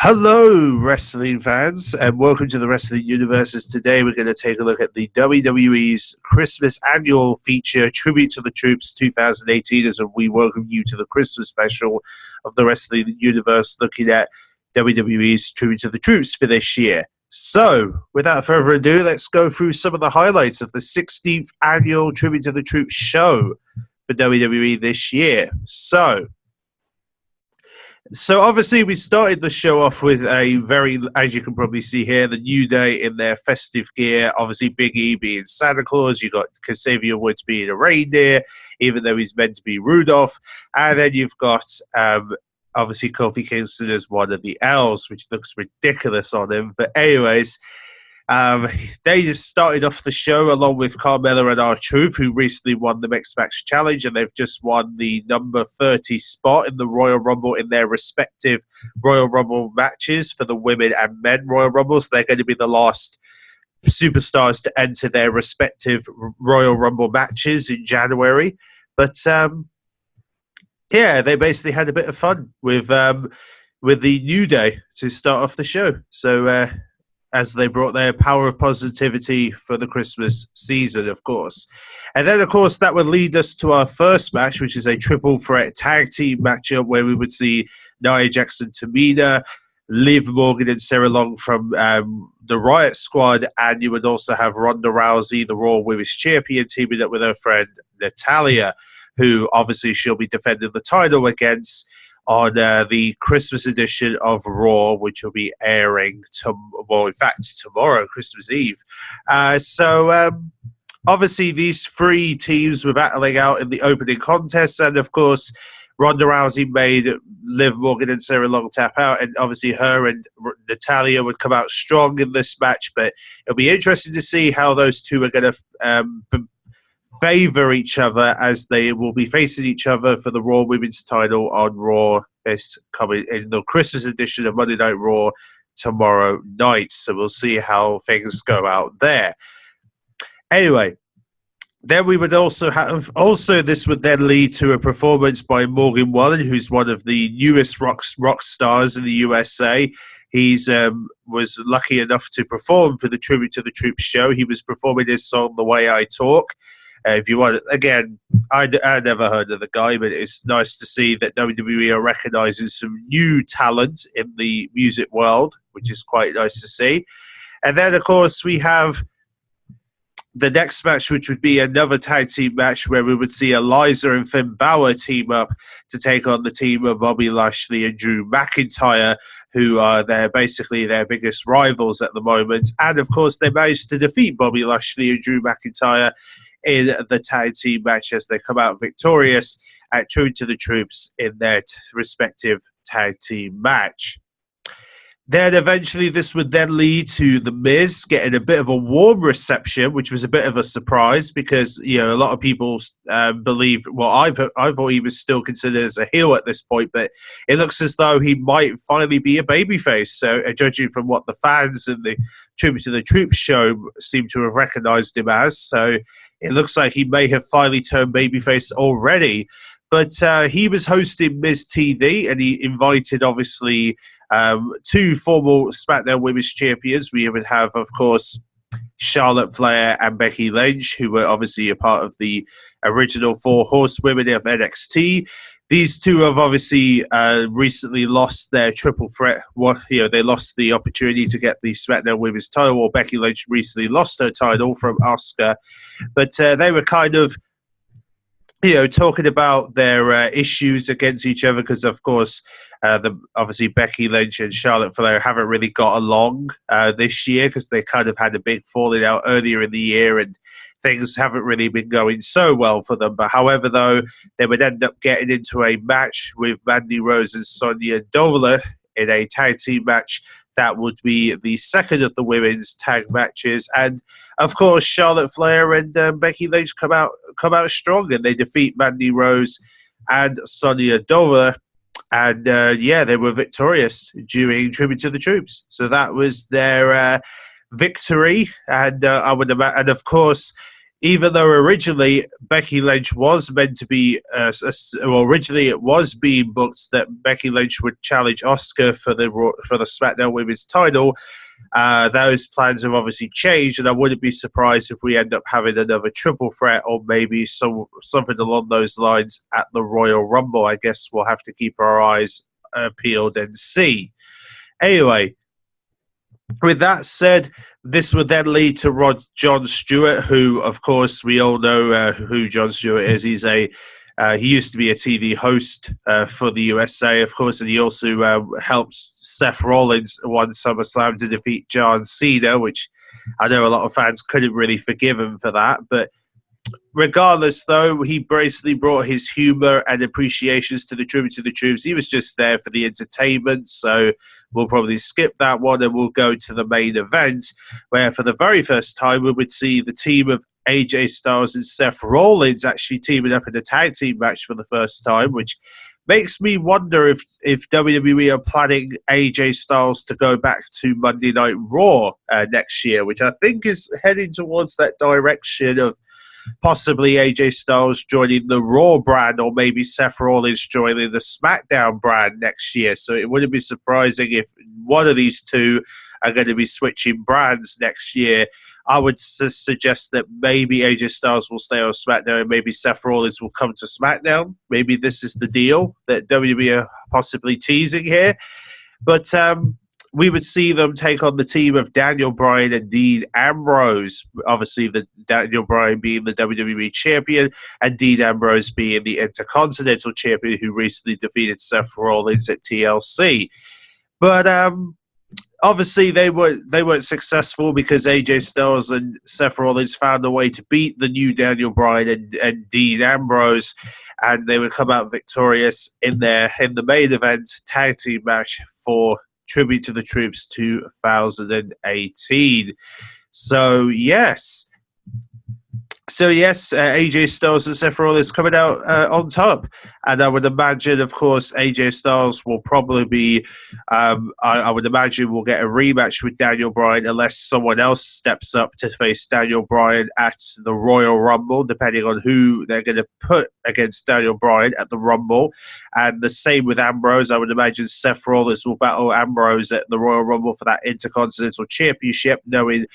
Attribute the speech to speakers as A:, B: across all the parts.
A: Hello, wrestling fans, and welcome to the Wrestling Universes. Today we're going to take a look at the WWE's Christmas annual feature, Tribute to the Troops 2018, as we welcome you to the Christmas special of the Wrestling Universe, looking at WWE's Tribute to the Troops for this year. So, without further ado, let's go through some of the highlights of the 16th annual Tribute to the Troops show for WWE this year. So obviously we started the show off with a very, as you can probably see here, the New Day in their festive gear. Obviously Big E being Santa Claus. You got Xavier Woods being a reindeer, even though he's meant to be Rudolph. And then you've got obviously Kofi Kingston as one of the elves, which looks ridiculous on him. But anyways, they just started off the show along with Carmella and R-Truth, who recently won the Mixed Match Challenge, and they've just won the number 30 spot in the Royal Rumble in their respective Royal Rumble matches for the women and men Royal Rumbles. They're going to be the last superstars to enter their respective Royal Rumble matches in January. But yeah, they basically had a bit of fun with the New Day to start off the show. So as they brought their power of positivity for the Christmas season, of course. And then, of course, that would lead us to our first match, which is a triple threat tag team matchup where we would see Nia Jackson, Tamina, Liv Morgan, and Sarah Long from the Riot Squad. And you would also have Ronda Rousey, the Raw Women's Champion, teaming up with her friend Natalya, who obviously she'll be defending the title against on the Christmas edition of Raw, which will be airing tomorrow, Christmas Eve. Obviously these three teams were battling out in the opening contest, and of course Ronda Rousey made Liv Morgan and Sarah Long tap out, and obviously her and Natalya would come out strong in this match, but it'll be interesting to see how those two are going to favor each other, as they will be facing each other for the Raw Women's title on Raw. It's coming in the Christmas edition of Monday Night Raw tomorrow night. So we'll see how things go out there. Anyway, then we would also have, this would then lead to a performance by Morgan Wallen, who's one of the newest rock stars in the USA. He's was lucky enough to perform for the Tribute to the Troops show. He was performing his song The Way I Talk. If you want, again, I never heard of the guy, but it's nice to see that WWE are recognizing some new talent in the music world, which is quite nice to see. And then, of course, we have the next match, which would be another tag team match where we would see Eliza and Finn Balor team up to take on the team of Bobby Lashley and Drew McIntyre, who are basically their biggest rivals at the moment. And, of course, they managed to defeat Bobby Lashley and Drew McIntyre in the tag team match as they come out victorious at Tribute to the Troops in their respective tag team match. Then eventually this would then lead to The Miz getting a bit of a warm reception, which was a bit of a surprise because, you know, a lot of people believe, well, I thought he was still considered as a heel at this point, but it looks as though he might finally be a babyface. So judging from what the fans in the Tribute to the Troops show seem to have recognized him as, so it looks like he may have finally turned babyface already. But he was hosting Miz TV, and he invited, obviously, two former SmackDown Women's Champions. We would have, of course, Charlotte Flair and Becky Lynch, who were obviously a part of the original Four Horsewomen of NXT. These two have obviously recently lost their triple threat. They lost the opportunity to get the SmackDown Women's title, or Becky Lynch recently lost her title from Asuka. But they were kind of, talking about their issues against each other because, of course, obviously Becky Lynch and Charlotte Flair haven't really got along this year because they kind of had a big falling out earlier in the year, and things haven't really been going so well for them. But however, though, they would end up getting into a match with Mandy Rose and Sonya Deville in a tag team match that would be the second of the women's tag matches. And of course, Charlotte Flair and Becky Lynch come out strong, and they defeat Mandy Rose and Sonya Deville. And they were victorious during Tribute to the Troops. So that was their victory. And and of course, even though originally Becky Lynch was meant to be, originally it was being booked that Becky Lynch would challenge Asuka for the SmackDown Women's title. Those plans have obviously changed, and I wouldn't be surprised if we end up having another triple threat or maybe something along those lines at the Royal Rumble. I guess we'll have to keep our eyes peeled and see. Anyway, with that said, this would then lead to Jon Stewart, who, of course, we all know who Jon Stewart is. He used to be a TV host for the USA, of course, and he also helped Seth Rollins won SummerSlam to defeat John Cena, which I know a lot of fans couldn't really forgive him for that. But regardless, though, he basically brought his humor and appreciations to the Tribute to the Troops. He was just there for the entertainment, so we'll probably skip that one and we'll go to the main event, where for the very first time we would see the team of AJ Styles and Seth Rollins actually teaming up in a tag team match for the first time, which makes me wonder if WWE are planning AJ Styles to go back to Monday Night Raw next year, which I think is heading towards that direction of possibly AJ Styles joining the Raw brand, or maybe Seth Rollins joining the SmackDown brand next year. So it wouldn't be surprising if one of these two are going to be switching brands next year. I would suggest that maybe AJ Styles will stay on SmackDown and maybe Seth Rollins will come to SmackDown. Maybe this is the deal that WWE are possibly teasing here. But we would see them take on the team of Daniel Bryan and Dean Ambrose. Obviously, the Daniel Bryan being the WWE champion and Dean Ambrose being the Intercontinental champion, who recently defeated Seth Rollins at TLC. But obviously, they weren't successful because AJ Styles and Seth Rollins found a way to beat the new Daniel Bryan and Dean Ambrose, and they would come out victorious in the main event tag team match for Tribute to the Troops 2018. So yes, AJ Styles and Seth Rollins coming out on top, and I would imagine, of course, AJ Styles will probably be. I would imagine we'll get a rematch with Daniel Bryan unless someone else steps up to face Daniel Bryan at the Royal Rumble, depending on who they're going to put against Daniel Bryan at the Rumble. And the same with Ambrose. I would imagine Seth Rollins will battle Ambrose at the Royal Rumble for that Intercontinental Championship, knowing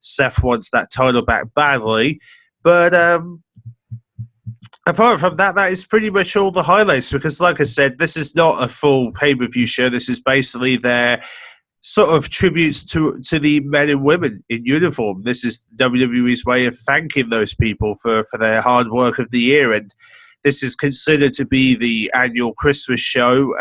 A: Seth wants that title back badly. But apart from that, that is pretty much all the highlights, because like I said, this is not a full pay-per-view show. This is basically their sort of tributes to the men and women in uniform. This is WWE's way of thanking those people for their hard work of the year. And this is considered to be the annual Christmas show.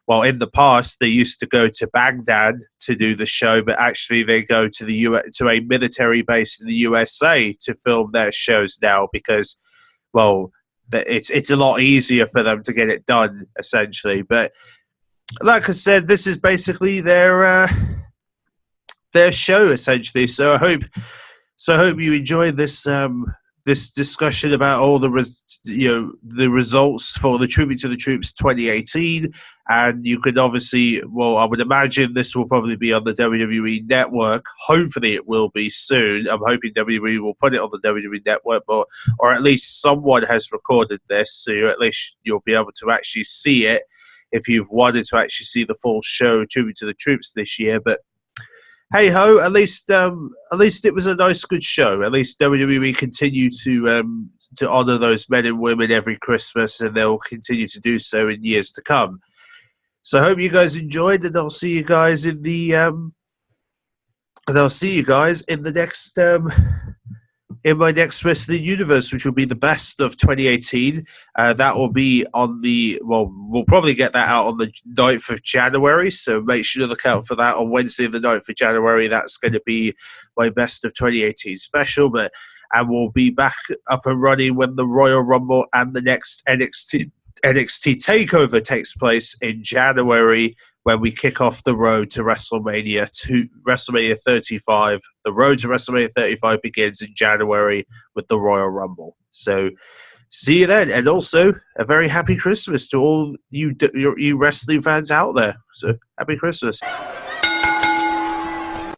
A: Well, in the past, they used to go to Baghdad to do the show, but actually they go to to a military base in the USA to film their shows now because, well, it's a lot easier for them to get it done, essentially. But like I said, this is basically their show, essentially. So I hope you enjoyed this this discussion about all the results for the Tribute to the Troops 2018, and you could obviously, well, I would imagine this will probably be on the WWE Network. Hopefully, it will be soon. I'm hoping WWE will put it on the WWE Network, or at least someone has recorded this, so at least you'll be able to actually see it if you've wanted to actually see the full show Tribute to the Troops this year. But hey ho, at least it was a nice, good show. At least WWE continue to honor those men and women every Christmas, and they'll continue to do so in years to come. So I hope you guys enjoyed, and I'll see you guys in the next in my next Wrestling Universe, which will be the best of 2018. That will be on we'll probably get that out on the 9th of January, so make sure to look out for that on Wednesday, the 9th of January. That's going to be my best of 2018 special, and we'll be back up and running when the Royal Rumble and the next NXT TakeOver takes place in January, when we kick off the road to WrestleMania 35. The road to WrestleMania 35 begins in January with the Royal Rumble. So see you then. And also, a very happy Christmas to all you wrestling fans out there. So happy Christmas.